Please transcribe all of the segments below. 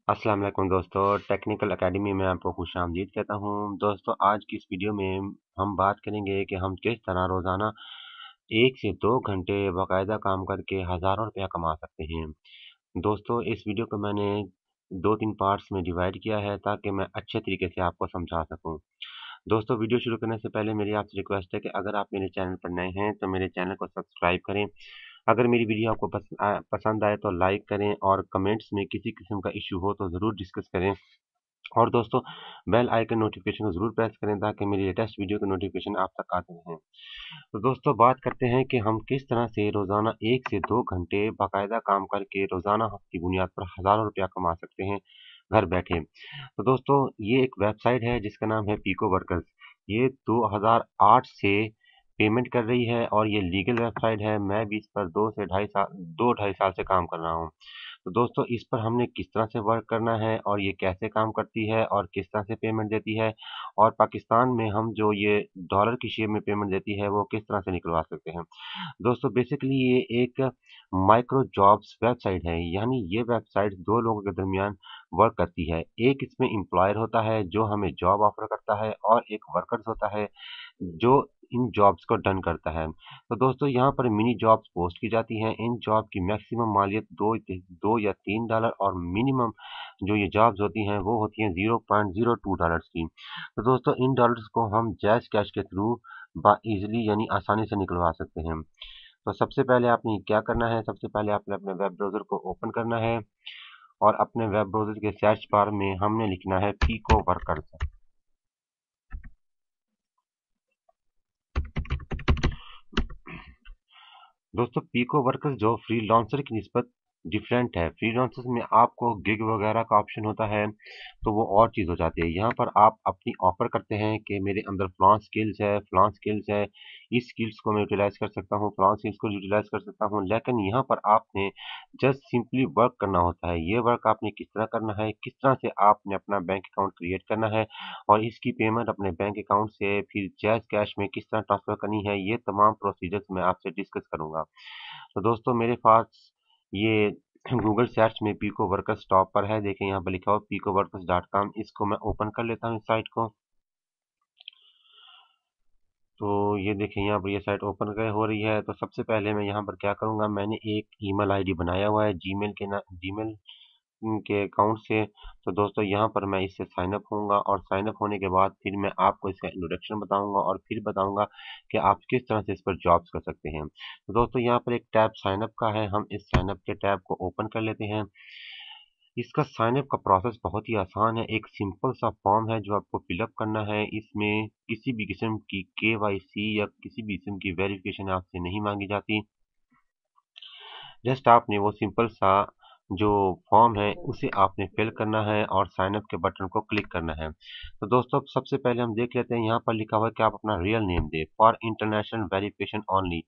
अस्सलाम वालेकुम दोस्तों, टेक्निकल एकेडमी में आपको खुशामदीद कहता हूँ। दोस्तों, आज की इस वीडियो में हम बात करेंगे कि हम किस तरह रोज़ाना 1 से 2 घंटे बाकायदा काम करके हज़ारों रुपया कमा सकते हैं। दोस्तों, इस वीडियो को मैंने 2-3 पार्ट्स में डिवाइड किया है ताकि मैं अच्छे तरीके से आपको समझा सकूँ। दोस्तों, वीडियो शुरू करने से पहले मेरी आपसे रिक्वेस्ट है कि अगर आप मेरे चैनल पर नए हैं तो मेरे चैनल को सब्सक्राइब करें। अगर मेरी वीडियो आपको पसंद आए तो लाइक करें और कमेंट्स में किसी किस्म का इश्यू हो तो ज़रूर डिस्कस करें। और दोस्तों, बेल आइकन नोटिफिकेशन को ज़रूर प्रेस करें ताकि मेरी लेटेस्ट वीडियो के नोटिफिकेशन आप तक आते रहें। तो दोस्तों, बात करते हैं कि हम किस तरह से रोज़ाना 1 से 2 घंटे बाकायदा काम करके रोज़ाना की बुनियाद पर हज़ारों रुपया कमा सकते हैं घर बैठे। तो दोस्तों, ये एक वेबसाइट है जिसका नाम है पीको वर्कर्स। ये 2008 से पेमेंट कर रही है और ये लीगल वेबसाइट है। मैं भी इस पर 2 ढाई साल से काम कर रहा हूँ। तो दोस्तों, इस पर हमने किस तरह से वर्क करना है और ये कैसे काम करती है और किस तरह से पेमेंट देती है और पाकिस्तान में हम जो ये डॉलर की शेप में पेमेंट देती है वो किस तरह से निकलवा सकते हैं। दोस्तों, बेसिकली ये एक माइक्रो जॉब्स वेबसाइट है, यानी ये वेबसाइट दो लोगों के दरमियान वर्क करती है। एक इसमें एम्प्लॉयर होता है जो हमें जॉब ऑफर करता है और एक वर्कर्स होता है जो इन जॉब्स को डन करता है। तो दोस्तों, यहाँ पर मिनी जॉब्स पोस्ट की जाती हैं। इन जॉब की मैक्सिमम मालियत 2 या 3 डॉलर और मिनिमम जो ये जॉब्स होती हैं वो होती हैं $0.02 की। तो दोस्तों, इन डॉलर्स को हम जैज़ कैश के थ्रू इजीली यानी आसानी से निकलवा सकते हैं। तो सबसे पहले आपने क्या करना है, सबसे पहले आपने अपने वेब ब्राउज़र को ओपन करना है और अपने वेब ब्राउज़र के सर्च बार में हमने लिखना है पीको वर्कर्स। दोस्तों, पीको वर्कर्स जो फ्रीलांसर की निस्बत डिफरेंट है। फ्रीलांसर्स में आपको गिग वगैरह का ऑप्शन होता है तो वो और चीज़ हो जाती है। यहाँ पर आप अपनी ऑफर करते हैं कि मेरे अंदर फलां स्किल्स है, इस स्किल्स को मैं यूटिलाइज कर सकता हूँ, फलां स्किल्स को यूटिलाइज कर सकता हूँ। लेकिन यहाँ पर आपने जस्ट सिंपली वर्क करना होता है। ये वर्क आपने किस तरह करना है, किस तरह से आपने अपना बैंक अकाउंट क्रिएट करना है और इसकी पेमेंट अपने बैंक अकाउंट से फिर जैज़ कैश में किस तरह ट्रांसफर करनी है, ये तमाम प्रोसीजर्स मैं आपसे डिस्कस करूंगा। तो दोस्तों, मेरे पास ये गूगल सर्च में पीको वर्कर्स टॉप पर है। देखें, यहाँ पर लिखा हुआ picoworkers.com। इसको मैं ओपन कर लेता हूँ इस साइट को। तो ये देखें, यहाँ पर ये साइट ओपन हो रही है। तो सबसे पहले मैं यहाँ पर क्या करूँगा, मैंने एक ईमेल आईडी बनाया हुआ है जीमेल के अकाउंट से। तो दोस्तों, यहाँ पर मैं इससे साइन अप होऊंगा और साइन अप होने के बाद फिर मैं आपको इसका इंट्रोडक्शन बताऊंगा और फिर बताऊंगा कि आप किस तरह से इस पर जॉब्स कर सकते हैं। तो दोस्तों, यहाँ पर एक टैब साइन अप का है। हम इस साइन अप के टैब को ओपन कर लेते हैं। इसका साइन अप का प्रोसेस बहुत ही आसान है। एक सिंपल सा फॉर्म है जो आपको फिलअप करना है। इसमें किसी भी किस्म की केवाईसी या किसी भी किस्म की वेरिफिकेशन आपसे नहीं मांगी जाती। जस्ट आपने वो सिंपल सा जो फॉर्म है उसे आपने फिल करना है और साइन अप के बटन को क्लिक करना है। तो दोस्तों, सबसे पहले हम देख लेते हैं, यहाँ पर लिखा हुआ है कि आप अपना रियल नेम दें फॉर इंटरनेशनल वेरिफिकेशन ओनली।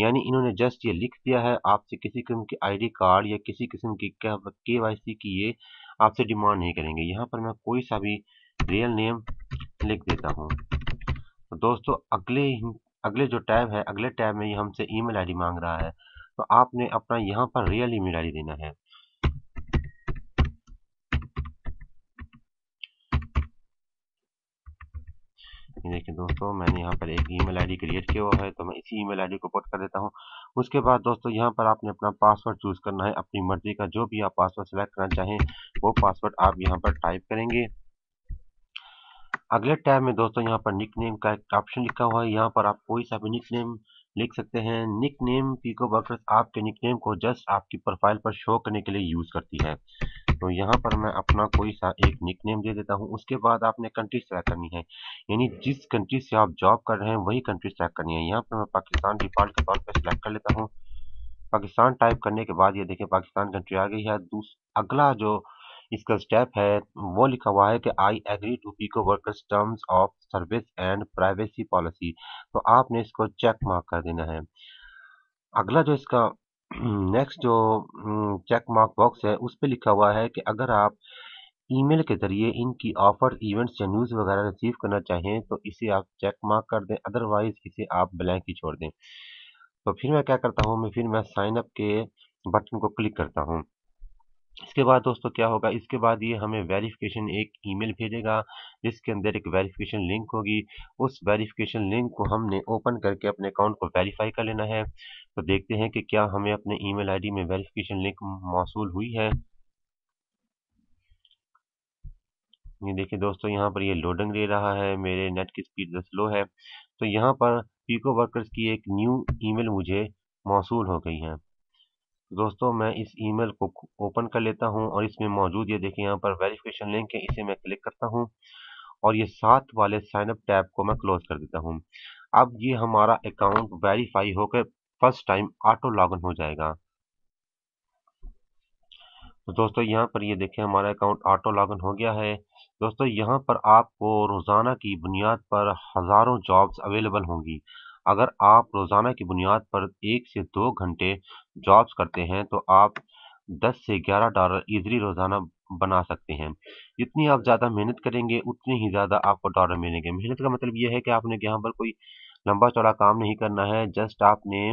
यानी इन्होंने जस्ट ये लिख दिया है, आपसे किसी किस्म की आईडी कार्ड या किसी किस्म की केवाईसी की ये आपसे डिमांड नहीं करेंगे। यहाँ पर मैं कोई सा भी रियल नेम लिख देता हूँ। तो दोस्तों, अगले जो टैब है, अगले टैब में ये हमसे ईमेल आईडी मांग रहा है। तो आपने अपना यहाँ पर रियल ईमेल आईडी देना है। ये देखिए दोस्तों, मैंने यहाँ पर एक ईमेल आईडी क्रिएट किया हुआ है तो मैं इसी ईमेल आईडी को पुट कर देता हूँ। उसके बाद दोस्तों, यहाँ पर आपने अपना पासवर्ड चूज करना है, अपनी मर्जी का जो भी आप पासवर्ड सेलेक्ट करना चाहें वो पासवर्ड आप यहाँ पर टाइप करेंगे। अगले टैब में दोस्तों, यहाँ पर निक नेम का एक ऑप्शन लिखा हुआ है। यहाँ पर आप कोई सा भी निक नेम लिख सकते हैं। निक नेम पीको वर्कर्स आपके निक नेम को जस्ट आपकी प्रोफाइल पर शो करने के लिए यूज करती है। तो यहाँ पर मैं अपना कोई सा एक निक नेम दे देता हूँ। उसके बाद आपने कंट्री सेलेक्ट करनी है, यानी जिस कंट्री से आप जॉब कर रहे हैं वही कंट्री सेलेक्ट करनी है। यहाँ पर मैं पाकिस्तान डिफॉल्ट के तौर पर सिलेक्ट कर लेता हूँ। पाकिस्तान टाइप करने के बाद ये देखिए पाकिस्तान कंट्री आ गई है। अगला जो इसका स्टेप है वो लिखा हुआ है कि I agree to Picoworkers terms of service and privacy policy. तो आपने इसको चेक मार्क कर देना है। अगला जो इसका नेक्स्ट जो चेक मार्क बॉक्स है उस पे लिखा हुआ है कि अगर आप ईमेल के जरिए इनकी ऑफर इवेंट्स या न्यूज़ वगैरह रिसीव करना चाहें तो इसे आप चेक मार्क कर दें, अदरवाइज इसे आप ब्लैंक ही छोड़ दें। तो फिर मैं क्या करता हूँ, मैं साइन अप के बटन को क्लिक करता हूँ। इसके बाद दोस्तों क्या होगा, इसके बाद ये हमें वेरिफिकेशन एक ईमेल भेजेगा जिसके अंदर एक वेरिफिकेशन लिंक होगी। उस वेरिफिकेशन लिंक को हमने ओपन करके अपने अकाउंट को वेरीफाई कर लेना है। तो देखते हैं कि क्या हमें अपने ईमेल आईडी में वेरिफिकेशन लिंक मौसूल हुई है। ये देखिए दोस्तों, यहाँ पर ये लोडिंग ले रहा है, मेरे नेट की स्पीड स्लो है। तो यहाँ पर पीको वर्कर्स की एक न्यू ईमेल मुझे मौसूल हो गई है। दोस्तों मैं इस ईमेल को ओपन कर लेता हूँ और इसमें मौजूद ये देखिए यहाँ पर वेरिफिकेशन लिंक है, इसे मैं क्लिक करता हूँ और ये साथ वाले साइन अप टैब को मैं क्लोज कर देता हूँ। अब ये हमारा अकाउंट वेरीफाई होकर फर्स्ट टाइम ऑटो लॉगिन हो जाएगा। तो दोस्तों यहाँ पर ये देखिए हमारा अकाउंट ऑटो लॉगिन हो गया है। दोस्तों यहाँ पर आपको रोज़ाना की बुनियाद पर हज़ारों जॉब्स अवेलेबल होंगी। अगर आप रोज़ाना की बुनियाद पर 1 से 2 घंटे जॉब्स करते हैं तो आप 10 से $11 ईज़िली रोज़ाना बना सकते हैं। जितनी आप ज़्यादा मेहनत करेंगे उतने ही ज़्यादा आपको डॉलर मिलेंगे। मेहनत का मतलब ये है कि आपने यहाँ पर कोई लंबा चौड़ा काम नहीं करना है, जस्ट आपने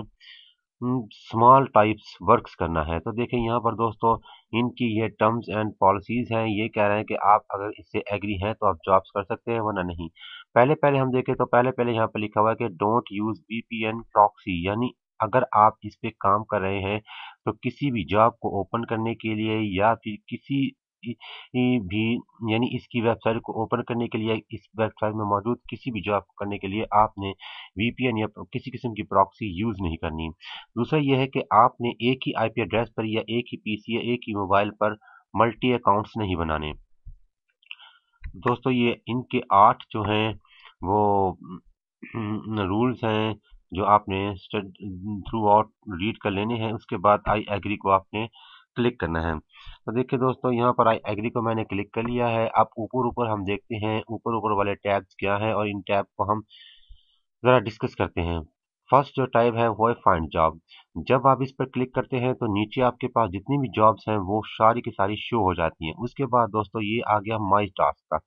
स्मॉल टाइप्स वर्क्स करना है। तो देखिए यहाँ पर दोस्तों इनकी ये टर्म्स एंड पॉलिसीज हैं, ये कह रहे हैं कि आप अगर इससे एग्री हैं तो आप जॉब्स कर सकते हैं वरना नहीं। पहले पहले हम देखें तो पहले पहले यहाँ पर लिखा हुआ है कि डोंट यूज वीपीएन प्रॉक्सी, यानी अगर आप इस पे काम कर रहे हैं तो किसी भी जॉब को ओपन करने के लिए या फिर किसी भी यानी इसकी वेबसाइट को ओपन करने के लिए, इस वेबसाइट में मौजूद किसी भी जॉब को करने के लिए आपने वीपीएन या किसी किस्म की प्रॉक्सी यूज नहीं करनी। दूसरा यह है कि आपने एक ही आईपी एड्रेस पर या एक ही पीसी या एक ही मोबाइल पर मल्टी अकाउंट्स नहीं बनाने। दोस्तों ये इनके 8 जो हैं वो रूल्स हैं जो आपने थ्रू आउट रीड कर लेने हैं। उसके बाद आई एग्री को आपने क्लिक करना है। तो देखिए दोस्तों यहाँ पर आई एग्री को मैंने क्लिक कर लिया है। अब ऊपर ऊपर हम देखते हैं ऊपर ऊपर वाले टैब्स क्या है और इन टैब को हम ज़रा डिस्कस करते हैं। फर्स्ट जो टैब है वो है फाइंड जॉब। जब आप इस पर क्लिक करते हैं तो नीचे आपके पास जितनी भी जॉब्स हैं वो सारी की सारी शो हो जाती हैं। उसके बाद दोस्तों ये आ गया माई टास्क का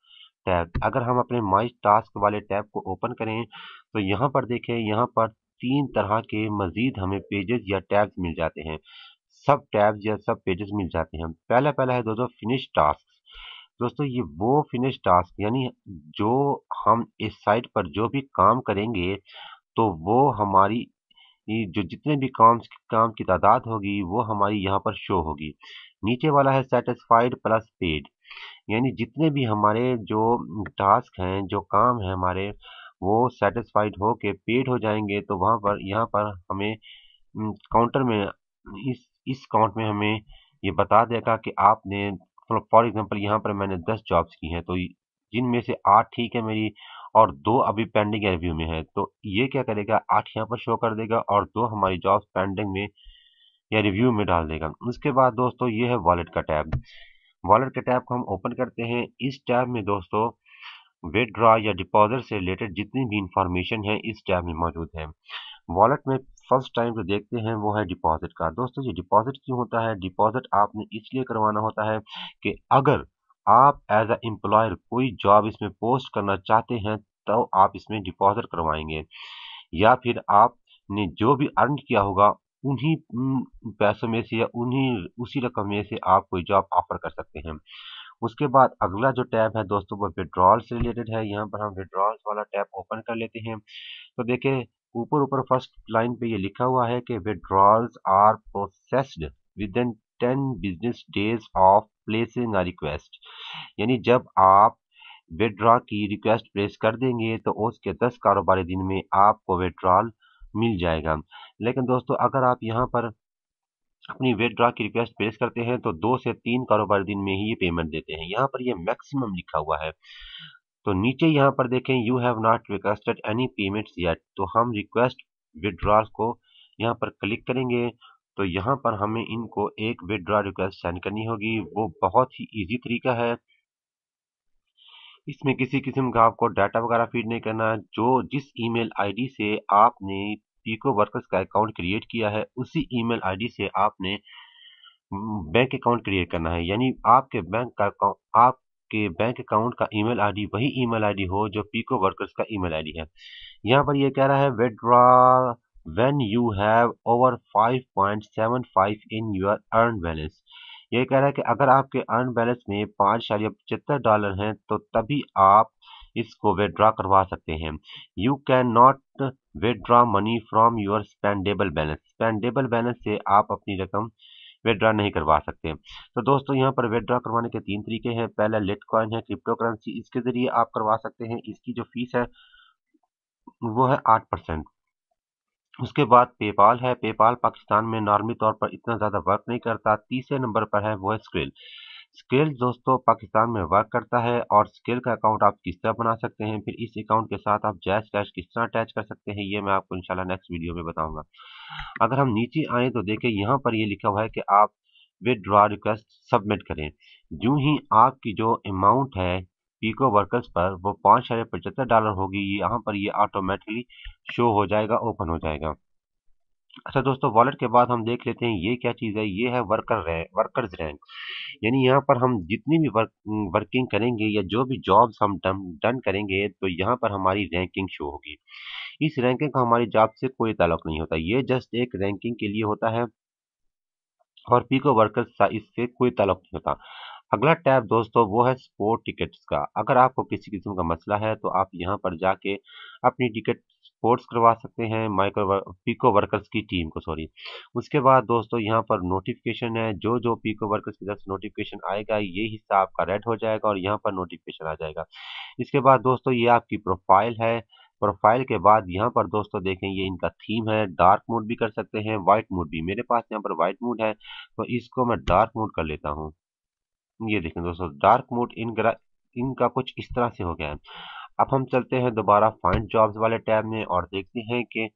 टैब। अगर हम अपने माई टास्क वाले टैब को ओपन करें तो यहाँ पर देखें, यहाँ पर 3 तरह के मजीद हमें पेजेस या टैब्स मिल जाते हैं, सब टैब्स या सब पेजेस मिल जाते हैं। पहला पहला है दोस्तों फिनिश टास्क। दोस्तों ये वो फिनिश टास्क यानी जो हम इस साइट पर जो भी काम करेंगे तो वो हमारी ये जो जितने भी काम की तादाद होगी वो हमारी यहाँ पर शो होगी। नीचे वाला है सेटिस्फाइड प्लस पेड, यानी जितने भी हमारे जो टास्क हैं जो काम है हमारे वो सेटिस्फाइड हो के पेड हो जाएंगे तो वहाँ पर यहाँ पर हमें काउंटर में इस काउंट में हमें ये बता देगा कि आपने फॉर एग्जांपल यहाँ पर मैंने 10 जॉब्स की हैं तो जिनमें से 8 ठीक है मेरी और 2 अभी पेंडिंग या रिव्यू में है। तो ये क्या करेगा, 8 यहाँ पर शो कर देगा और 2 हमारी जॉब्स पेंडिंग में या रिव्यू में डाल देगा। उसके बाद दोस्तों ये है वॉलेट का टैब। वॉलेट के टैब को हम ओपन करते हैं। इस टैब में दोस्तों विथड्रॉ या डिपॉजिट से रिलेटेड जितनी भी इंफॉर्मेशन है इस टैब में मौजूद है। वॉलेट में फर्स्ट टाइम जो देखते हैं वो है डिपॉजिट का। दोस्तों ये डिपॉजिट क्यों होता है, डिपॉजिट आपने इसलिए करवाना होता है कि अगर आप एज अ एम्प्लॉयर कोई जॉब इसमें पोस्ट करना चाहते हैं तो आप इसमें डिपॉजिट करवाएंगे, या फिर आपने जो भी अर्न किया होगा उन्हीं पैसों में से या उन्हीं उसी रकम में से आप कोई जॉब ऑफर कर सकते हैं। उसके बाद अगला जो टैब है दोस्तों वो विड्रॉल से रिलेटेड है। यहाँ पर हम विड्रॉल्स वाला टैब ओपन कर लेते हैं। तो देखिए ऊपर ऊपर फर्स्ट लाइन पे ये लिखा हुआ है कि withdrawals are processed within 10 business days of placing a request, यानी जब आप विड्रॉ की रिक्वेस्ट प्लेस कर देंगे तो उसके 10 कारोबारी दिन में आपको विड्रॉल मिल जाएगा। लेकिन दोस्तों अगर आप यहाँ पर अपनी विथड्रॉ की रिक्वेस्ट पेश करते हैं तो 2 से 3 कारोबारी दिन में ही ये पेमेंट देते हैं। यहाँ पर ये मैक्सिमम लिखा हुआ है। तो नीचे यहाँ पर देखें you have not requested any payments yet, तो हम रिक्वेस्ट विथड्रॉल को यहाँ पर क्लिक करेंगे तो यहाँ पर हमें इनको एक विथड्रॉ रिक्वेस्ट सेंड करनी होगी। वो बहुत ही इजी तरीका है, इसमें किसी किस्म का आपको डाटा वगैरह फीड नहीं करना। जो जिस ईमेल आईडी से आपने पीको वर्कर्स का अकाउंट क्रिएट किया है उसी ईमेल आईडी से आपने बैंक अकाउंट क्रिएट करना है, यानी आपके बैंक अकाउंट का ईमेल आईडी वही ईमेल आईडी हो जो पीको वर्कर्स का ईमेल आईडी है। यहाँ पर ये कह रहा है withdraw when you have over 5.75 in your earn balance, ये कह रहा है कि अगर आपके अर्न बैलेंस में $5.75 हैं तो तभी आप इसको विदड्रॉ करवा सकते हैं। You can not withdraw money from your spendable balance. Spendable balance से आप अपनी रकम विदड्रॉ नहीं करवा सकते। तो दोस्तों यहाँ पर विदड्रॉ करवाने के 3 तरीके हैं। पहला लिटकॉइन है, क्रिप्टो करेंसी, इसके जरिए आप करवा सकते हैं। इसकी जो फीस है वो है 8%। उसके बाद पेपाल है। पेपाल पाकिस्तान में नॉर्मली तौर पर इतना ज़्यादा वर्क नहीं करता। तीसरे नंबर पर है वो है स्क्रिल। स्क्रिल दोस्तों पाकिस्तान में वर्क करता है। और स्क्रिल का अकाउंट आप किस तरह बना सकते हैं, फिर इस अकाउंट के साथ आप जैज़ कैश किस तरह अटैच कर सकते हैं, ये मैं आपको इंशाल्लाह नेक्स्ट वीडियो में बताऊंगा। अगर हम नीचे आए तो देखें यहाँ पर ये लिखा हुआ है कि आप विदड्रॉ रिक्वेस्ट सबमिट करें। यूं ही आपकी जो अमाउंट है पीको वर्कर्स पर वो $5.75 होगी। यहाँ पर ये ऑटोमेटिकली शो हो जाएगा, ओपन हो जाएगा। अच्छा दोस्तों, वॉलेट के बाद हम देख लेते हैं ये क्या चीज़ है। ये है वर्कर्स रैंक। यानी यहाँ पर हम जितनी भी वर्किंग करेंगे या जो भी जॉब्स हम डन करेंगे तो यहाँ पर हमारी रैंकिंग शो होगी। इस रैंकिंग का हमारी जॉब से कोई ताल्लुक नहीं होता, ये जस्ट एक रैंकिंग के लिए होता है और पीको वर्कर्स का इससे कोई ताल्लुक नहीं होता। अगला टैब दोस्तों वो है स्पोर्ट टिकट्स का। अगर आपको किसी किस्म का मसला है तो आप यहाँ पर जाके अपनी टिकट स्पोर्ट्स करवा सकते हैं माइक्रो पीको वर्कर्स की टीम को, सॉरी। उसके बाद दोस्तों यहाँ पर नोटिफिकेशन है। जो जो पीको वर्कर्स की तरफ से नोटिफिकेशन आएगा ये हिस्सा आपका रेड हो जाएगा और यहाँ पर नोटिफिकेशन आ जाएगा। इसके बाद दोस्तों ये आपकी प्रोफाइल है। प्रोफाइल के बाद यहाँ पर दोस्तों देखें ये इनका थीम है। डार्क मोड भी कर सकते हैं, व्हाइट मोड भी। मेरे पास यहाँ पर व्हाइट मोड है तो इसको मैं डार्क मोड कर लेता हूँ। ये देखें दोस्तों डार्क मोड इनका कुछ इस तरह से हो गया है। अब हम चलते हैं दोबारा फाइंड जॉब्स वाले टैब में और देखते हैं कि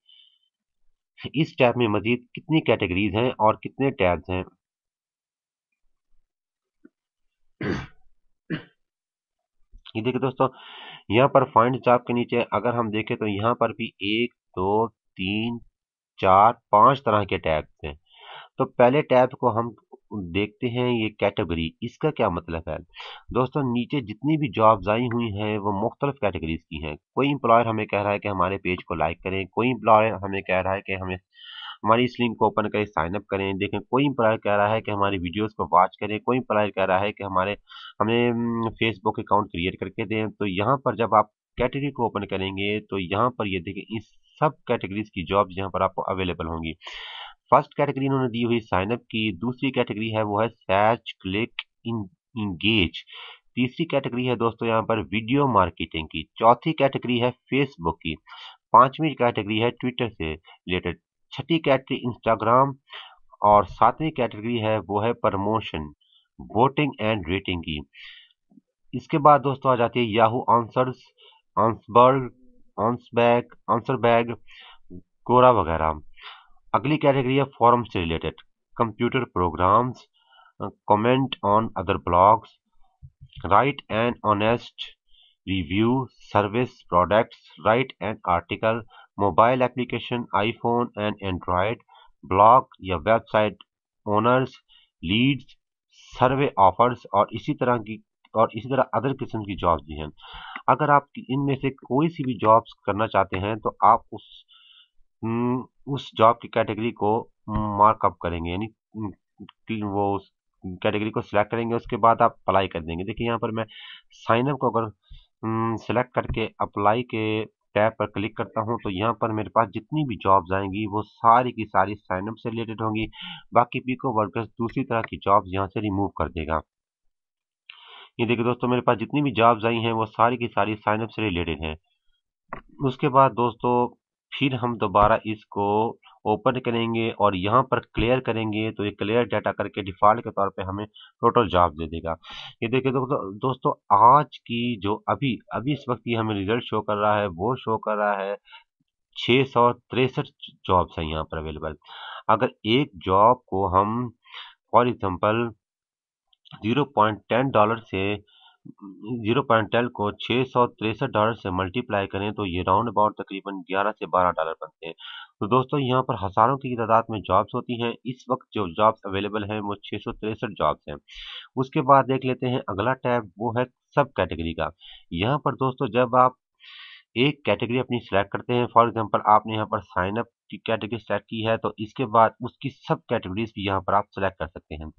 इस टैब में मजीद कितनी कैटेगरीज हैं और कितने टैब्स हैं। ये देखिए दोस्तों यहाँ पर फाइंड जॉब के नीचे अगर हम देखें तो यहाँ पर भी 1 2 3 4 5 तरह के टैब्स हैं। तो पहले टैब को हम देखते हैं, ये कैटेगरी, इसका क्या मतलब है। दोस्तों नीचे जितनी भी जॉब्स आई हुई हैं वो मुख्तलिफ कैटेगरीज की हैं। कोई एम्प्लॉयर हमें कह रहा है कि हमारे पेज को लाइक करें, कोई एम्प्लॉयर हमें कह रहा है कि हमें हमारी इस लिंक को ओपन करें, साइन अप करें। देखें कोई एम्प्लॉयर कह रहा है कि हमारी वीडियोस को वॉच करें, कोई एम्प्लॉयर कह रहा है कि हमें फेसबुक अकाउंट क्रिएट करके दें। तो यहाँ पर जब आप कैटेगरी को ओपन करेंगे तो यहाँ पर ये देखें इस सब कैटेगरीज की जॉब्स यहाँ पर आपको अवेलेबल होंगी। फर्स्ट कैटेगरी इन्होंने दी हुई साइन अप की। दूसरी कैटेगरी है वो है सर्च क्लिक इंगेज। तीसरी कैटेगरी है दोस्तों यहाँ पर वीडियो मार्केटिंग की। चौथी कैटेगरी है फेसबुक की। पांचवी कैटेगरी है ट्विटर से रिलेटेड। छठी कैटेगरी इंस्टाग्राम। और सातवीं कैटेगरी है वो है प्रमोशन, वोटिंग एंड रेटिंग की। इसके बाद दोस्तों आ जाती है याहू आंसर्स, आंसबर्ग, आंसरबैग, कोरा वगैरह। अगली कैटेगरी है फॉरम से related, computer programs, comment on other blogs, right and honest review, service products, right and article, mobile application, iPhone and Android, blog या वेबसाइट ओनर्स, लीड्स, सर्वे ऑफर्स और इसी तरह अदर किस्म की जॉब्स भी हैं। अगर आप इनमें से कोई सी भी जॉब्स करना चाहते हैं तो आप उस जॉब की कैटेगरी को मार्कअप करेंगे, यानी वो उस कैटेगरी को सिलेक्ट करेंगे, उसके बाद आप अप्लाई कर देंगे। देखिए यहाँ पर मैं साइन अप को अगर सिलेक्ट करके अप्लाई के टैब पर क्लिक करता हूँ तो यहाँ पर मेरे पास जितनी भी जॉब्स आएंगी वो सारी की सारी साइन अप से रिलेटेड होंगी। बाकी पीको वर्कर्स दूसरी तरह की जॉब्स यहाँ से रिमूव कर देगा। ये देखिए दोस्तों मेरे पास जितनी भी जॉब्स आई हैं वो सारी की सारी साइन अप से रिलेटेड हैं। उसके बाद दोस्तों फिर हम दोबारा इसको ओपन करेंगे और यहाँ पर क्लियर करेंगे तो ये क्लियर डाटा करके डिफॉल्ट के तौर पे हमें टोटल जॉब दे देगा। ये देखिए दोस्तों आज की जो अभी अभी इस वक्त ये हमें रिजल्ट शो कर रहा है वो शो कर रहा है 663 जॉब्स हैं यहाँ पर अवेलेबल। अगर एक जॉब को हम फॉर एग्जांपल $0.10 को $663 से मल्टीप्लाई करें तो ये राउंड अबाउट तकरीबन $11 से $12 बनते हैं। तो दोस्तों यहाँ पर हजारों की तादाद में जॉब्स होती हैं। इस वक्त जो जॉब्स अवेलेबल हैं वो 663 जॉब्स हैं। उसके बाद देख लेते हैं अगला टैब वो है सब कैटेगरी का। यहाँ पर दोस्तों जब आप एक कैटेगरी अपनी सिलेक्ट करते हैं, फॉर एग्जांपल आपने यहाँ पर साइन अप की कैटेगरी सेलेक्ट की है तो इसके बाद उसकी सब कैटेगरीज भी यहाँ पर आप सिलेक्ट कर सकते हैं।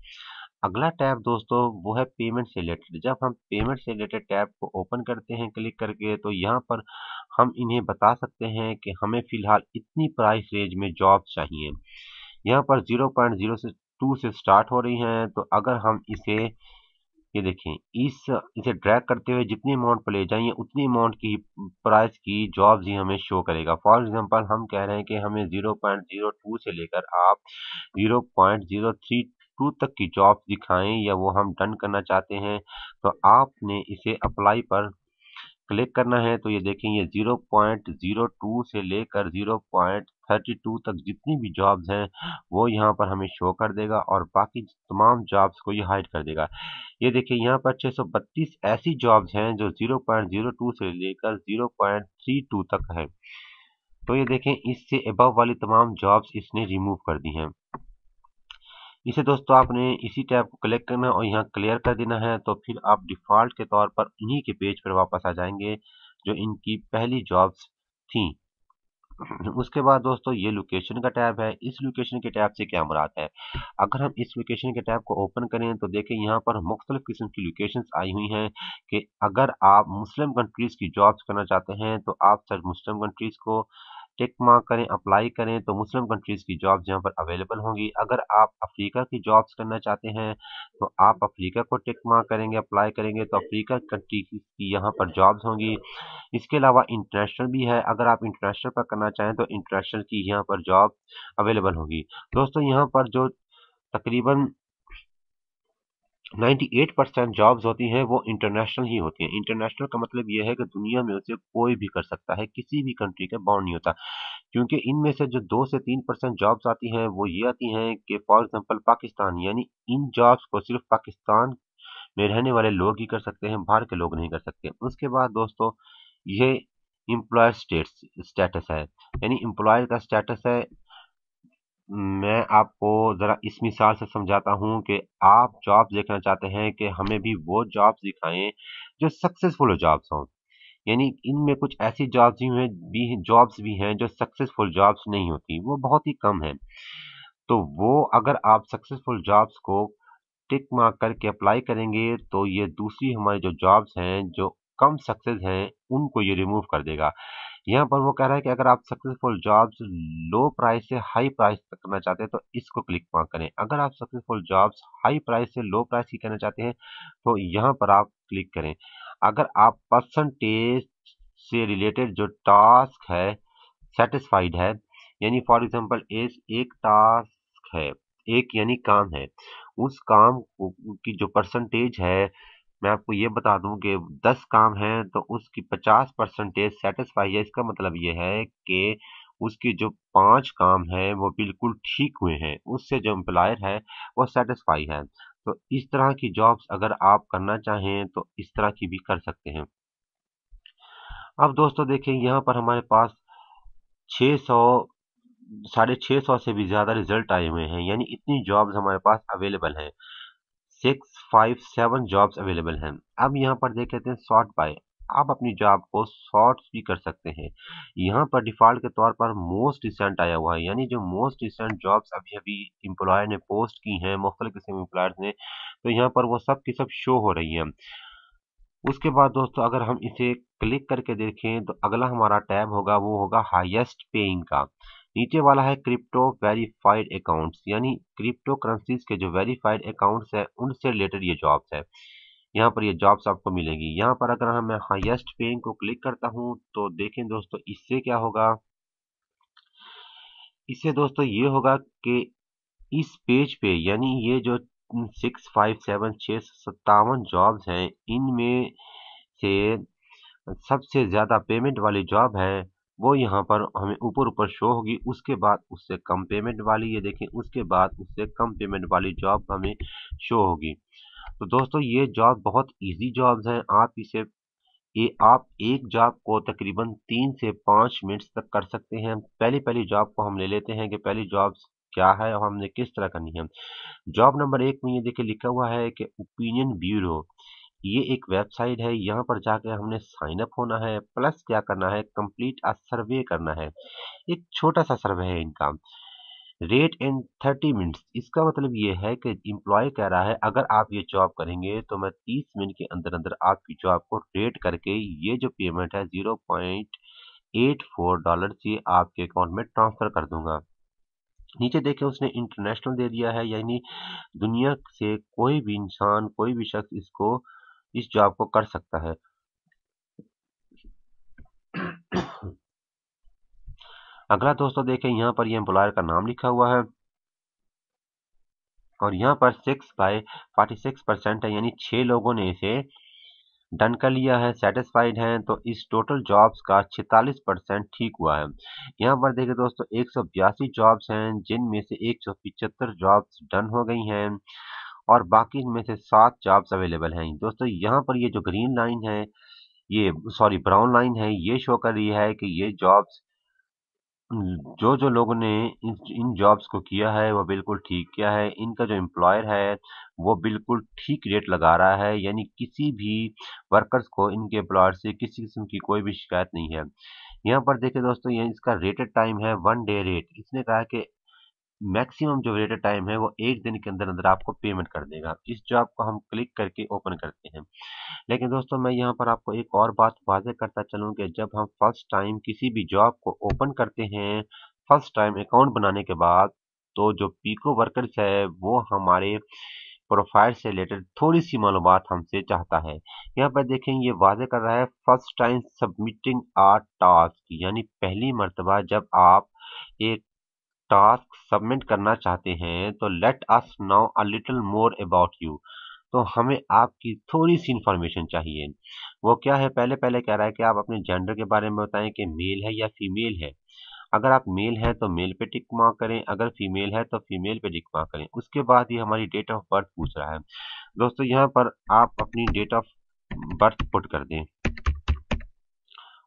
अगला टैब दोस्तों वो है पेमेंट से रिलेटेड। जब हम पेमेंट से रिलेटेड टैब को ओपन करते हैं क्लिक करके, तो यहाँ पर हम इन्हें बता सकते हैं कि हमें फिलहाल इतनी प्राइस रेंज में जॉब चाहिए। यहाँ पर 0.0 से 2 से स्टार्ट हो रही हैं। तो अगर हम इसे ये देखें, इसे ड्रैग करते हुए जितनी अमाउंट पर ले जाएंगे उतनी अमाउंट की प्राइस की जॉब्स ही हमें शो करेगा। फॉर एग्जांपल हम कह रहे हैं कि हमें 0.02 से लेकर आप 0.032 तक की जॉब्स दिखाएं, या वो हम डन करना चाहते हैं, तो आपने इसे अप्लाई पर क्लिक करना है। तो ये देखें, ये 0.02 से लेकर 0.32 तक जितनी भी जॉब्स हैं वो यहाँ पर हमें शो कर देगा, और बाकी तमाम जॉब्स को ये हाइड कर देगा। ये देखिए, यहाँ पर 632 ऐसी जॉब्स हैं जो 0.02 से लेकर 0.32 तक है। तो ये देखें, इससे अबव वाली तमाम जॉब्स इसने रिमूव कर दी हैं। इसे दोस्तों आपने इसी टैब को क्लिक करना है और यहाँ क्लियर कर देना है। तो फिर आप डिफ़ॉल्ट के तौर पर इन्हीं के पेज पर वापस आ जाएंगे जो इनकी पहली जॉब्स थी। उसके बाद दोस्तों ये लोकेशन का टैब है। इस लोकेशन के टैब से क्या मुराद है? अगर हम इस लोकेशन के टैब को ओपन करें तो देखें, यहाँ पर मुख्तलिफ किस्म की लोकेशंस आई हुई हैं कि अगर आप मुस्लिम कंट्रीज़ की जॉब्स करना चाहते हैं तो आप सर मुस्लिम कंट्रीज़ को टिक मार्क करें, अप्लाई करें, तो मुस्लिम कंट्रीज़ की जॉब्स यहाँ पर अवेलेबल होंगी। अगर आप अफ्रीका की जॉब्स करना चाहते हैं तो आप अफ्रीका को टिक मार्क करेंगे, अप्लाई करेंगे, तो अफ्रीका कंट्री की यहाँ पर जॉब्स होंगी। इसके अलावा इंटरनेशनल भी है। अगर आप इंटरनेशनल पर करना चाहें तो इंटरनेशनल की यहाँ पर जॉब अवेलेबल होगी। दोस्तों यहाँ पर जो तकरीबन 98% जॉब्स होती हैं वो इंटरनेशनल ही होती हैं। इंटरनेशनल का मतलब ये है कि दुनिया में उसे कोई भी कर सकता है, किसी भी कंट्री का बाउंड नहीं होता। क्योंकि इनमें से जो 2 से 3% जॉब्स आती हैं वो ये आती हैं कि फॉर एग्जांपल पाकिस्तान, यानी इन जॉब्स को सिर्फ पाकिस्तान में रहने वाले लोग ही कर सकते हैं, बाहर के लोग नहीं कर सकते। उसके बाद दोस्तों ये एम्प्लॉयर स्टेटस है, यानी एम्प्लॉयर का स्टेटस है। मैं आपको ज़रा इस मिसाल से समझाता हूँ कि आप जॉब देखना चाहते हैं कि हमें भी वो जॉब्स दिखाएं जो सक्सेसफुल जॉब्स हों। यानी इनमें कुछ ऐसी जॉब्स भी हैं जो सक्सेसफुल जॉब्स नहीं होती, वो बहुत ही कम है। तो वो अगर आप सक्सेसफुल जॉब्स को टिक मार्क करके अप्लाई करेंगे तो ये दूसरी हमारी जो जॉब्स हैं जो कम सक्सेस हैं उनको ये रिमूव कर देगा। यहाँ पर वो कह रहा है कि अगर आप सक्सेसफुल जॉब्स लो प्राइस से हाई प्राइस तक करना चाहते हैं तो इसको क्लिक मार्क करें। अगर आप सक्सेसफुल जॉब्स हाई प्राइस से लो प्राइस की करना चाहते हैं तो यहाँ पर आप क्लिक करें। अगर आप परसेंटेज से रिलेटेड जो टास्क है सेटिस्फाइड है, यानी फॉर एग्जांपल एक टास्क है, एक यानी काम है, उस की जो परसेंटेज है, मैं आपको ये बता दूं कि 10 काम हैं तो उसकी 50% सेटिस्फाई है। इसका मतलब ये है कि उसकी जो 5 काम है वो बिल्कुल ठीक हुए हैं, उससे जो एम्प्लॉयर है वो सेटिस्फाई है। तो इस तरह की जॉब्स अगर आप करना चाहें तो इस तरह की भी कर सकते हैं। अब दोस्तों देखें, यहाँ पर हमारे पास 600 650 से भी ज्यादा रिजल्ट आए हुए हैं, यानी इतनी जॉब्स हमारे पास अवेलेबल हैं। 657 जॉब्स अवेलेबल हैं। अब यहाँ पर देख लेते हैं सॉर्ट बाय। आप अपनी जॉब को सॉर्ट भी कर सकते हैं। यहाँ पर डिफॉल्ट के तौर पर मोस्ट रिसेंट आया हुआ है, यानी जो मोस्ट रिसेंट जॉब्स अभी अभी एम्प्लॉयर ने पोस्ट की हैं मुख्तलिफ किस्म के एम्प्लॉयर्स ने, तो यहाँ पर वो सब की सब शो हो रही हैं। उसके बाद दोस्तों अगर हम इसे क्लिक करके देखें तो अगला हमारा टैब होगा वो होगा हाईएस्ट पेइंग का। नीचे वाला है क्रिप्टो वेरीफाइड अकाउंट्स, यानी क्रिप्टो करेंसीज के जो वेरीफाइड अकाउंट्स है उनसे रिलेटेड ये जॉब्स है। यहाँ पर ये जॉब्स आपको मिलेगी। यहाँ पर अगर हम मैं हाईएस्ट पेइंग को क्लिक करता हूँ तो देखें दोस्तों, इससे क्या होगा? इससे दोस्तों ये होगा कि इस पेज पे, यानी ये जो 657 जॉब्स हैं इनमें से सबसे ज्यादा पेमेंट वाली जॉब है वो यहाँ पर हमें ऊपर ऊपर शो होगी। उसके बाद उससे कम पेमेंट वाली, ये देखें, उसके बाद उससे कम पेमेंट वाली जॉब हमें शो होगी। तो दोस्तों ये जॉब बहुत इजी जॉब्स हैं। आप एक जॉब को तकरीबन 3 से 5 मिनट तक कर सकते हैं। पहली पहली जॉब को हम ले लेते हैं कि पहली जॉब क्या है और हमने किस तरह करनी है। जॉब नंबर 1 में ये देखिए लिखा हुआ है कि ओपिनियन ब्यूरो। ये एक वेबसाइट है, यहाँ पर जाके हमने साइन अप होना है, प्लस क्या करना है, कंप्लीट अ सर्वे करना है। एक छोटा सा सर्वे है इनका। रेट इन 30 मिनट्स, इसका मतलब ये है कि एम्प्लॉय कह रहा है अगर आप ये जॉब करेंगे तो मैं 30 मिनट के अंदर अंदर आपकी जॉब को रेट करके ये जो पेमेंट है $0.84 ये आपके अकाउंट में ट्रांसफर कर दूंगा। नीचे देखें उसने इंटरनेशनल दे दिया है, यानी दुनिया से कोई भी इंसान, कोई भी शख्स इस जॉब को कर सकता है। अगला दोस्तों देखें, यहाँ पर ये एम्प्लॉयर का नाम लिखा हुआ है और यहाँ पर 6/46% है, यानी 6 लोगों ने इसे डन कर लिया है, सेटिस्फाइड हैं। तो इस टोटल जॉब्स का 46% ठीक हुआ है। यहाँ पर देखिए दोस्तों 182 जॉब्स हैं, जिनमें से 175 जॉब्स डन हो गई हैं और बाकी इनमें से 7 जॉब्स अवेलेबल हैं। दोस्तों यहाँ पर ये जो ग्रीन लाइन है, ये सॉरी ब्राउन लाइन है, ये शो कर रही है कि ये जॉब्स जो जो लोगों ने इन जॉब्स को किया है वो बिल्कुल ठीक किया है। इनका जो एम्प्लॉयर है वो बिल्कुल ठीक रेट लगा रहा है, यानी किसी भी वर्कर्स को इनके एम्प्लॉयर से किसी किस्म की कोई भी शिकायत नहीं है। यहाँ पर देखिए दोस्तों, ये इसका रेटेड टाइम है 1 डे रेट। इसने कहा कि मैक्सिमम जो रेटेड टाइम है वो 1 दिन के अंदर अंदर आपको पेमेंट कर देगा। इस जॉब को हम क्लिक करके ओपन करते हैं। लेकिन दोस्तों मैं यहाँ पर आपको एक और बात वाज़ेह करता चलूँ कि जब हम फर्स्ट टाइम किसी भी जॉब को ओपन करते हैं, फर्स्ट टाइम अकाउंट बनाने के बाद, तो जो पीको वर्कर्स है वो हमारे प्रोफाइल से रिलेटेड थोड़ी सी मालूमात हमसे चाहता है। यहाँ पर देखें ये वाज़ेह कर रहा है फर्स्ट टाइम सबमिटिंग आ टास्क, यानी पहली मर्तबा जब आप एक टास्क सबमिट करना चाहते हैं तो let us now a little more about you. तो हमें आपकी थोड़ी सी इंफॉर्मेशन चाहिए। वो क्या है, पहले पहले कह रहा है कि आप अपने जेंडर के बारे में बताएं कि मेल है या फीमेल है। अगर आप मेल हैं तो मेल पे टिक मार्क करें, अगर फीमेल है तो फीमेल पे टिक मार्क करें। उसके बाद ये हमारी डेट ऑफ बर्थ पूछ रहा है। दोस्तों यहाँ पर आप अपनी डेट ऑफ बर्थ पुट कर दें।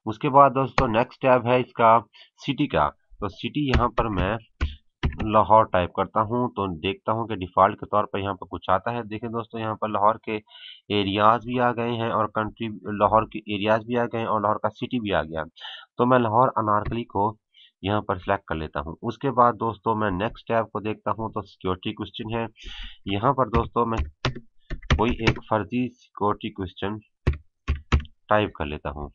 उसके बाद दोस्तों नेक्स्ट टैब है इसका सिटी का। तो सिटी यहाँ पर मैं लाहौर टाइप करता हूँ तो देखता हूँ कि डिफ़ॉल्ट के तौर पर यहाँ पर कुछ आता है। देखें दोस्तों यहाँ पर लाहौर के एरियाज़ भी आ गए हैं और कंट्री, लाहौर के एरियाज़ भी आ गए हैं और लाहौर का सिटी भी आ गया। तो मैं लाहौर अनारकली को यहाँ पर सिलेक्ट कर लेता हूँ। उसके बाद दोस्तों मैं नेक्स्ट टैब को देखता हूँ तो सिक्योरिटी क्वेश्चन है। यहाँ पर दोस्तों मैं कोई एक फर्जी सिक्योरिटी क्वेश्चन टाइप कर लेता हूँ।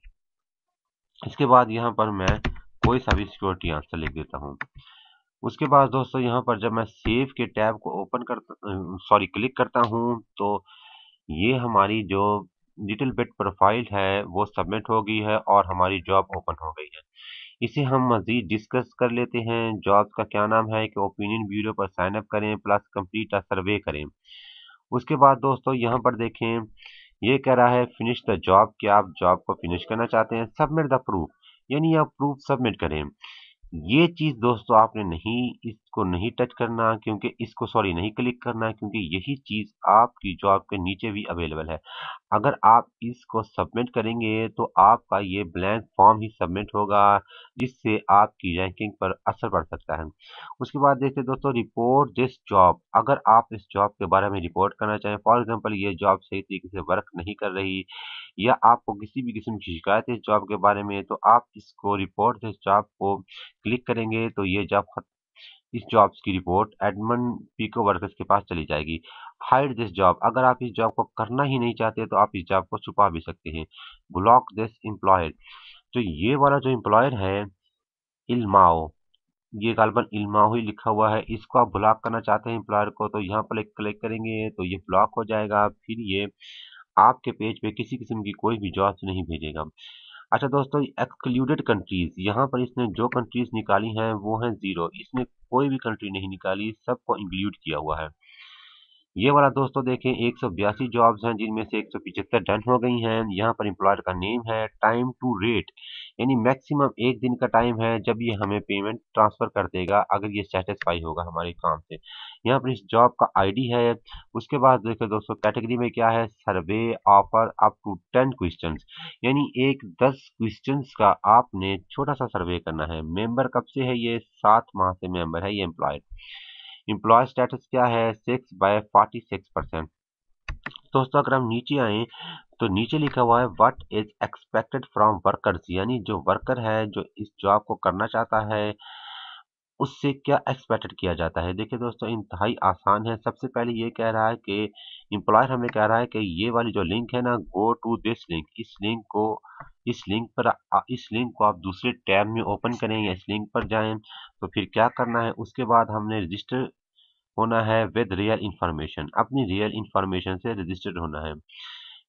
इसके बाद यहाँ पर मैं कोई सा भी सिक्योरिटी आंसर लिख देता हूँ। उसके बाद दोस्तों यहाँ पर जब मैं सेव के टैब को ओपन कर क्लिक करता हूँ तो ये हमारी जो लिटिल बिट प्रोफाइल है वो सबमिट हो गई है और हमारी जॉब ओपन हो गई है। इसे हम मजीद डिस्कस कर लेते हैं। जॉब का क्या नाम है कि ओपिनियन ब्यूरो पर साइन अप करें प्लस कंप्लीट अ सर्वे करें। उसके बाद दोस्तों यहाँ पर देखें, ये कह रहा है फिनिश द जॉब, कि आप जॉब को फिनिश करना चाहते हैं। सबमिट द प्रूफ, यानी आप प्रूफ सबमिट करें। ये चीज दोस्तों आपने इसको नहीं टच करना, क्योंकि इसको नहीं क्लिक करना, क्योंकि यही चीज आपकी जॉब के नीचे भी अवेलेबल है। अगर आप इसको सबमिट करेंगे तो आपका ये ब्लैंक फॉर्म ही सबमिट होगा, जिससे आपकी रैंकिंग पर असर पड़ सकता है। उसके बाद देखते हैं दोस्तों रिपोर्ट दिस जॉब। अगर आप इस जॉब के बारे में रिपोर्ट करना चाहें, फॉर एग्जांपल ये जॉब सही तरीके से वर्क नहीं कर रही या आपको किसी भी किस्म की शिकायत है इस जॉब के बारे में, तो आप इसको रिपोर्ट दिस जॉब को क्लिक करेंगे तो ये इस जॉब्स की रिपोर्ट एडमन पीको वर्कर्स के पास चली जाएगी। हाइड दिस जॉब, अगर आप इस जॉब को करना ही नहीं चाहते तो आप इस जॉब को छुपा भी सकते हैं। ब्लॉक दिस एम्प्लॉयर, तो ये वाला जो एम्प्लॉयर है इल्माओ, ये गालबन इल्माओ ही लिखा हुआ है, इसको आप ब्लॉक करना चाहते हैं एम्प्लॉयर को, तो यहाँ पर क्लिक करेंगे तो ये ब्लॉक हो जाएगा। फिर ये आपके पेज पे किसी किस्म की कोई भी जॉब्स नहीं भेजेगा। अच्छा दोस्तों एक्सक्लूडेड कंट्रीज, यहाँ पर इसने जो कंट्रीज निकाली हैं वो हैं 0। इसने कोई भी कंट्री नहीं निकाली, सबको इंक्लूड किया हुआ है। ये वाला दोस्तों देखें 182 जॉब्स हैं, जिनमें से 175 डन हो गई हैं। यहाँ पर एम्प्लॉयर का नेम है, टाइम टू रेट, यानी मैक्सिमम 1 दिन का टाइम है जब ये हमें पेमेंट ट्रांसफर कर देगा अगर ये सेटिस्फाई होगा हमारे काम से। यहाँ पर इस जॉब का आईडी है। उसके बाद देखो दोस्तों कैटेगरी में क्या है, सर्वे ऑफर अप टू 10 क्वेश्चंस, यानी 10 क्वेश्चंस का आपने छोटा सा सर्वे करना है। मेंबर कब से है, ये 7 माह से मेंबर है ये एम्प्लॉय। एम्प्लॉय स्टेटस क्या है, 6/46%। दोस्तों अगर हम नीचे आए तो नीचे लिखा हुआ है what is expected from workers, यानी जो वर्कर है जो इस जॉब को करना चाहता है उससे क्या एक्सपेक्टेड किया जाता है। देखिए दोस्तों, इंतहाई आसान है। सबसे पहले ये कह रहा है कि एम्प्लॉयर हमें कह रहा है कि ये वाली जो लिंक है ना, गो टू दिस लिंक, इस लिंक को आप दूसरे टैब में ओपन करें या इस लिंक पर जाएं। तो फिर क्या करना है, उसके बाद हमने रजिस्टर होना है विद रियल इंफॉर्मेशन, अपनी रियल इंफॉर्मेशन से रजिस्टर्ड होना है।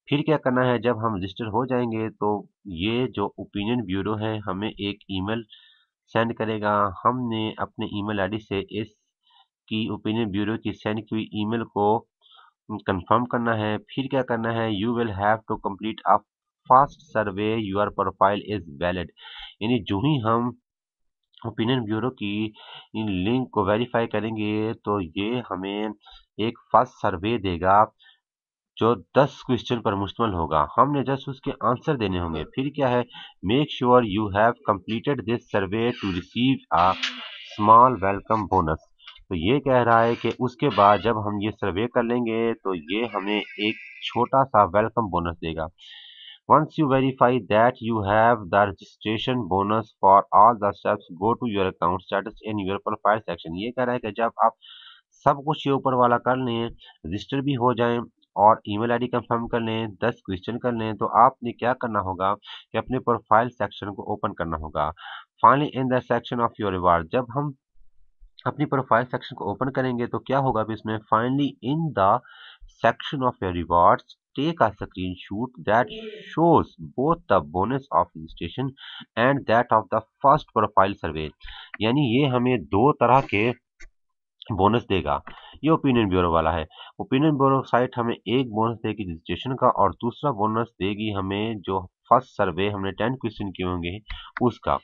फिर क्या करना है, जब हम रजिस्टर हो जाएंगे तो ये जो ओपिनियन ब्यूरो है हमें एक ईमेल सेंड करेगा। हमने अपने ईमेल आईडी से इस की ओपिनियन ब्यूरो की सेंड की हुई ईमेल को कंफर्म करना है। फिर क्या करना है, you will have to complete a fast survey, your profile is valid. यानी जो ही हम ओपिनियन ब्यूरो की इन लिंक को वेरीफाई करेंगे तो ये हमें एक फर्स्ट सर्वे देगा जो 10 क्वेश्चन पर मुश्तमिल होगा। हमने जस्ट उसके आंसर देने होंगे। फिर क्या है, make sure you have completed this survey to receive a small welcome bonus. तो ये कह रहा है कि उसके बाद जब हम ये सर्वे कर लेंगे तो ये हमें एक छोटा सा वेलकम बोनस देगा। Once you verify that you have the registration bonus for all the steps, go to your account status in your profile section। ये कह रहा है कि जब आप सब कुछ ये ऊपर वाला कर लें, रजिस्टर भी हो जाएं और ईमेल आईडी कंफर्म कर लें, 10 क्वेश्चन कर लें, तो आपने क्या करना होगा कि अपने प्रोफाइल सेक्शन को ओपन करना होगा। Finally in the section of your reward, जब हम अपनी प्रोफाइल सेक्शन को ओपन करेंगे तो क्या होगा अभी इसमें, finally in the section of your rewards take a screenshot that shows both the bonus of registration and that of the first profile survey। यानी ये हमें दो तरह के बोनस देगा। ये ओपिनियन ब्यूरो वाला है। ओपिनियन ब्यूरो साइट हमें एक बोनस देगी रजिस्ट्रेशन का और दूसरा बोनस देगी हमें जो फर्स्ट सर्वे हमने 10 क्वेश्चन किए होंगे उसका।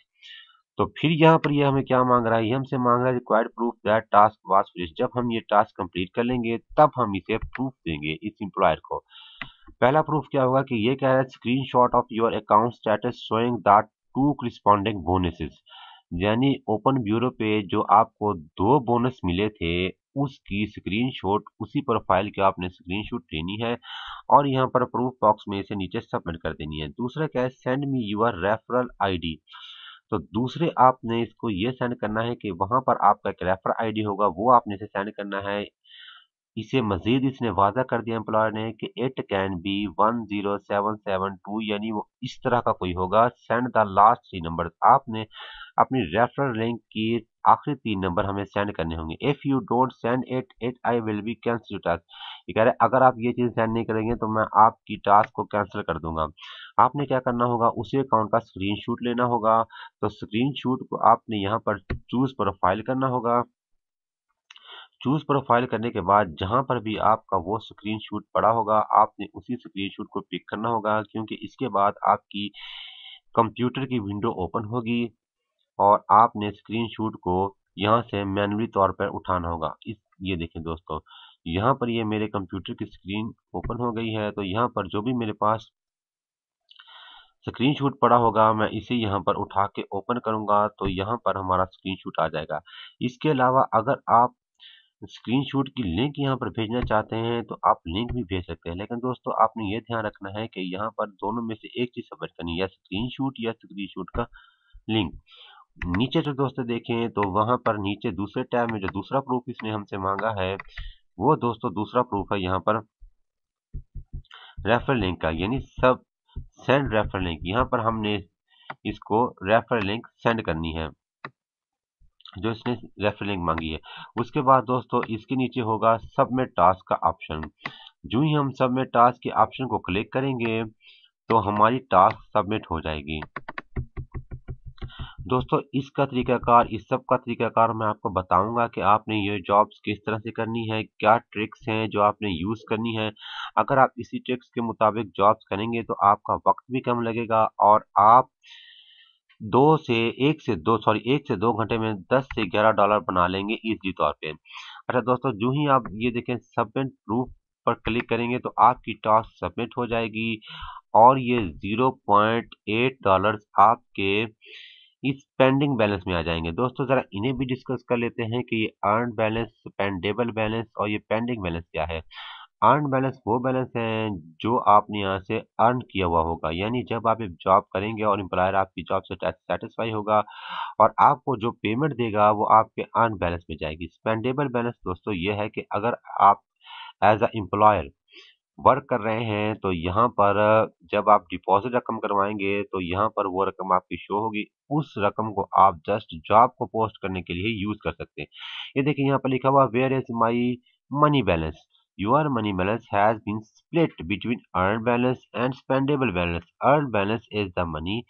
तो फिर यहाँ पर ये हमें क्या मांग रहा है, ये हमसे मांग रहा है required proof that task was finished. जब हम ये टास्क कंप्लीट कर लेंगे तब हम इसे प्रूफ देंगे इस एम्प्लॉयर को। पहला प्रूफ क्या होगा कि ये कह रहा है screenshot of your account status showing the two corresponding bonuses. यानी ओपन ब्यूरो पे जो आपको दो बोनस मिले थे उसकी स्क्रीनशॉट, उसी प्रोफाइल की आपने स्क्रीनशॉट लेनी है और यहाँ पर प्रूफ बॉक्स में इसे नीचे सबमिट कर देनी है। दूसरा क्या है, send me your referral ID. तो दूसरे आपने इसको ये सेंड करना है कि वहां पर आपका एक रेफर आईडी होगा, वो आपने इसे सेंड करना है। इसे मजीद इसने वादा कर दिया एम्प्लॉयर ने कि इट कैन बी 10772, यानी वो इस तरह का कोई होगा। सेंड द लास्ट 3 नंबर, आपने अपनी रेफरल लिंक की आखिरी 3 नंबर हमें सेंड करने होंगे। If you don't send it I will be cancel task. ये कह रहे हैं अगर आप ये चीज सेंड नहीं करेंगे तो मैं आपकी टास्क को कैंसिल कर दूंगा। आपने क्या करना होगा, उसी अकाउंट का स्क्रीनशॉट लेना होगा। तो स्क्रीनशॉट को आपने यहाँ पर चूज प्रोफाइल करना होगा। चूज प्रोफाइल करने के बाद जहां पर भी आपका वो स्क्रीनशॉट पड़ा होगा आपने उसी स्क्रीनशॉट को पिक करना होगा, क्योंकि इसके बाद आपकी कंप्यूटर की विंडो ओपन होगी और आपने स्क्रीनशॉट को यहां से मैन्युअली तौर पर उठाना होगा। ये देखें दोस्तों, यहाँ पर ये मेरे कंप्यूटर की स्क्रीन ओपन हो गई है। तो यहाँ पर जो भी मेरे पास स्क्रीनशॉट पड़ा होगा मैं इसे यहाँ पर उठा के ओपन करूंगा तो यहाँ पर हमारा स्क्रीनशॉट आ जाएगा। इसके अलावा अगर आप स्क्रीनशॉट की लिंक यहाँ पर भेजना चाहते हैं तो आप लिंक भी भेज सकते हैं, लेकिन दोस्तों आपने ये ध्यान रखना है कि यहाँ पर दोनों में से एक चीज सबमिट करनी है, या स्क्रीनशॉट का लिंक। नीचे जो दोस्तों देखें तो वहां पर नीचे दूसरे टैब में जो दूसरा प्रूफ इसने हमसे मांगा है वो दोस्तों दूसरा प्रूफ है यहाँ पर रेफर लिंक का, यानी सब सेंड रेफर लिंक। यहाँ पर हमने इसको रेफर लिंक सेंड करनी है जो इसने रेफर लिंक मांगी है। उसके बाद दोस्तों इसके नीचे होगा सबमिट टास्क का ऑप्शन। जो ही हम सबमिट टास्क के ऑप्शन को क्लिक करेंगे तो हमारी टास्क सबमिट हो जाएगी। दोस्तों इस सब का तरीकाकार मैं आपको बताऊंगा कि आपने ये जॉब्स किस तरह से करनी है, क्या ट्रिक्स हैं जो आपने यूज करनी है। अगर आप इसी ट्रिक्स के मुताबिक जॉब्स करेंगे तो आपका वक्त भी कम लगेगा और आप 1 से 2 घंटे में 10 से $11 बना लेंगे इजी तौर पे। अच्छा दोस्तों, जो ही आप ये देखें सबमिट प्रूफ पर क्लिक करेंगे तो आपकी टास्क सबमिट हो जाएगी और ये $0.8 आपके इस पेंडिंग बैलेंस में आ जाएंगे। दोस्तों जरा इन्हें भी डिस्कस कर लेते हैं कि ये अर्न बैलेंस, स्पेंडेबल बैलेंस और ये पेंडिंग बैलेंस क्या है। अर्न बैलेंस वो बैलेंस है जो आपने यहाँ से अर्न किया हुआ होगा, यानी जब आप एक जॉब करेंगे और एम्प्लॉयर आपकी जॉब से सेटिस्फाई होगा और आपको जो पेमेंट देगा वो आपके अर्न बैलेंस में जाएगी। स्पेंडेबल बैलेंस दोस्तों ये है कि अगर आप एज अ एम्प्लॉयर वर्क कर रहे हैं तो यहाँ पर जब आप डिपॉजिट रकम करवाएंगे तो यहाँ पर वो रकम आपकी शो होगी। उस रकम को आप जस्ट जॉब को पोस्ट करने के लिए यूज कर सकते हैं। ये देखिए यहाँ पर लिखा हुआ where is my money balance. Your money balance has been split between earn balance and spendable balance. Earn balance is the money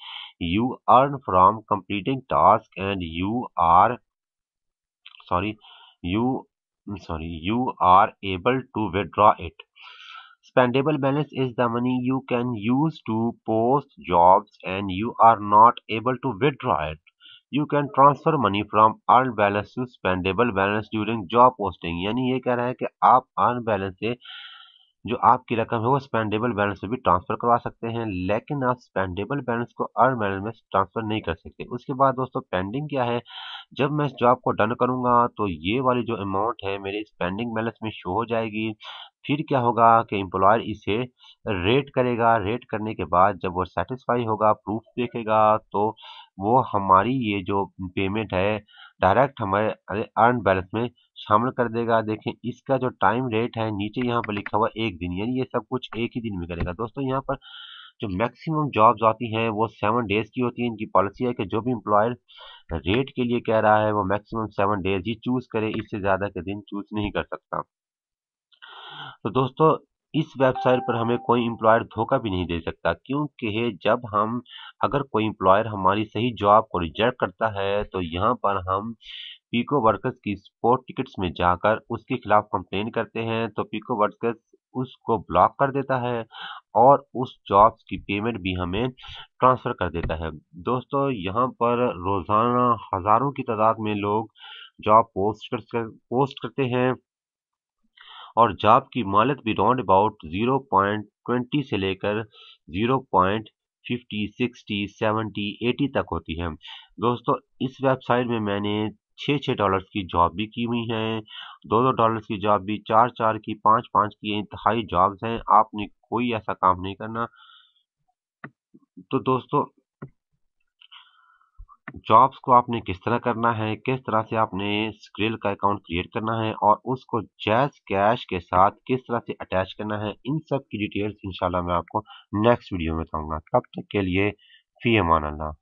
you earn from completing tasks and sorry you you are able to withdraw it. Spendable balance is the money you can use to post jobs and you are not able to withdraw it. You can transfer money from earned balance to spendable balance during job posting। यानी ये कह रहा है कि आप earn balance से जो आपकी रकम है वो स्पेंडेबल बैलेंस में भी ट्रांसफर करवा सकते हैं, लेकिन आप स्पेंडेबल बैलेंस को अर्न बैलेंस में ट्रांसफर नहीं कर सकते। उसके बाद दोस्तों पेंडिंग क्या है, जब मैं इस जॉब को डन करूंगा तो ये वाली जो अमाउंट है मेरी स्पेंडिंग बैलेंस में शो हो जाएगी। फिर क्या होगा कि एम्प्लॉयर इसे रेट करेगा, रेट करने के बाद जब वो सेटिस्फाई होगा, प्रूफ देखेगा, तो वो हमारी ये जो पेमेंट है डायरेक्ट हमारे अर्न बैलेंस में शामिल कर देगा। देखें इसका जो टाइम रेट है नीचे यहाँ पर लिखा हुआ 1 दिन, यानी ये सब कुछ एक ही दिन में करेगा। दोस्तों यहाँ पर जो मैक्सिमम जॉब्स आती हैं वो 7 डेज की होती है। इनकी पॉलिसी है कि जो भी एम्प्लॉयर रेट के लिए कह रहा है वो मैक्सिमम 7 डेज ही चूज करे, इससे ज्यादा के दिन चूज नहीं कर सकता। तो दोस्तों इस वेबसाइट पर हमें कोई एम्प्लॉयर धोखा भी नहीं दे सकता, क्योंकि जब हम अगर कोई एम्प्लॉयर हमारी सही जॉब को रिजेक्ट करता है तो यहाँ पर हम पीको वर्कर्स की सपोर्ट टिकट्स में जाकर उसके खिलाफ कंप्लेन करते हैं, तो पीको वर्कर्स उसको ब्लॉक कर देता है और उस जॉब्स की पेमेंट भी हमें ट्रांसफर कर देता है। दोस्तों यहाँ पर रोजाना हजारों की तादाद में लोग जॉब पोस्ट करते हैं और जॉब की मोहलत भी राउंड अबाउट 0.20 से लेकर 0.50, 60, 70, 80 तक होती है। दोस्तों इस वेबसाइट में मैंने $6 की जॉब भी की हुई हैं, $2 की जॉब भी, 4 की, 5 की, इंतहाई जॉब्स हैं। आपने कोई ऐसा काम नहीं करना। तो दोस्तों जॉब्स को आपने किस तरह करना है, किस तरह से आपने स्क्रिल का अकाउंट क्रिएट करना है और उसको जैज़ कैश के साथ किस तरह से अटैच करना है, इन सब की डिटेल्स इंशाल्लाह मैं आपको नेक्स्ट वीडियो में बताऊंगा। तब तक के लिए फी अमान अल्लाह।